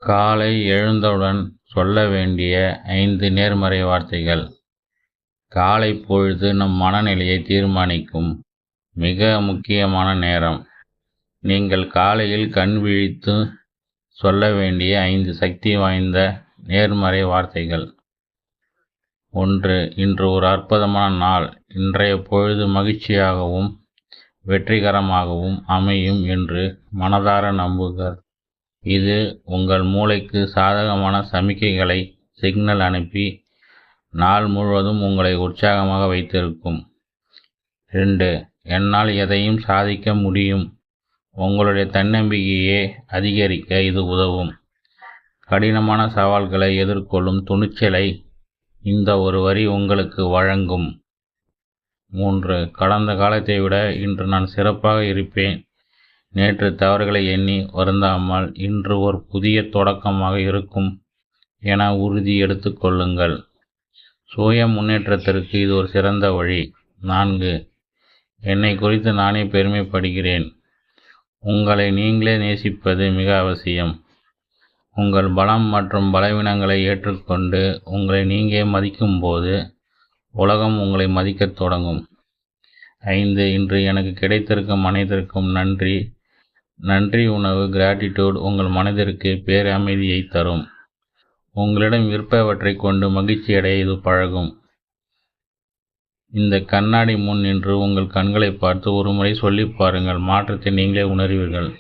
காலை எழுந்தவுடன் சொல்ல வேண்டிய 5 நேர்மறை வார்த்தைகள். காலை பொழுது நம் மனநிலையை தீர்மானிக்கும் மிக முக்கியமான நேரம். நீங்கள் காலையில் கண் விழித்து சொல்ல வேண்டிய 5 சக்தி வாய்ந்த நேர்மறை வார்த்தைகள். 1. இன்று ஒரு அற்புதமான நாள். இன்றைய பொழுது மகிழ்ச்சியாகவும் வெற்றிகரமாகவும் அமையும் என்று மனதார நம்புங்கள். இது உங்கள் மூளைக்கு சாதகமான சமிக்கைகளை சிக்னல் அனுப்பி நாள் முழுவதும் உங்களை உற்சாகமாக வைத்திருக்கும். 2. என்னால் எதையும் சாதிக்க முடியும். உங்களுடைய தன்னம்பிக்கையை அதிகரிக்க இது உதவும். கடினமான சவால்களை எதிர்கொள்ளும் துணிச்சலை இந்த ஒரு வரி உங்களுக்கு வழங்கும். 3. கடந்த காலத்தை விட இன்று நான் சிறப்பாக இருப்பேன். நேற்று தவறுகளை எண்ணி வருந்தாமல் இன்று ஒரு புதிய தொடக்கமாக இருக்கும் என உறுதி எடுத்துக்கொள்ளுங்கள். சுய முன்னேற்றத்திற்கு இது ஒரு சிறந்த வழி. 4. என்னை குறித்து நானே பெருமைப்படுகிறேன். உங்களை நீங்களே நேசிப்பது மிக அவசியம். உங்கள் பலம் மற்றும் பலவீனங்களை ஏற்றுக்கொண்டு உங்களை நீங்களே மதிக்கும்போது உலகம் உங்களை மதிக்கத் தொடங்கும். 5. இன்று எனக்கு கிடைத்திருக்கும் அனைத்திற்கும் நன்றி. நன்றி உணவு கிராட்டிடியூட் உங்கள் மனதிற்கு பேரமைதியை தரும். உங்களிடம் இருப்பவற்றை கொண்டு மகிழ்ச்சியடைய இது பழகும். இந்த கண்ணாடி முன் நின்று உங்கள் கண்களை பார்த்து ஒரு முறை சொல்லி பாருங்கள். மாற்றத்தை நீங்களே உணர்வீர்கள்.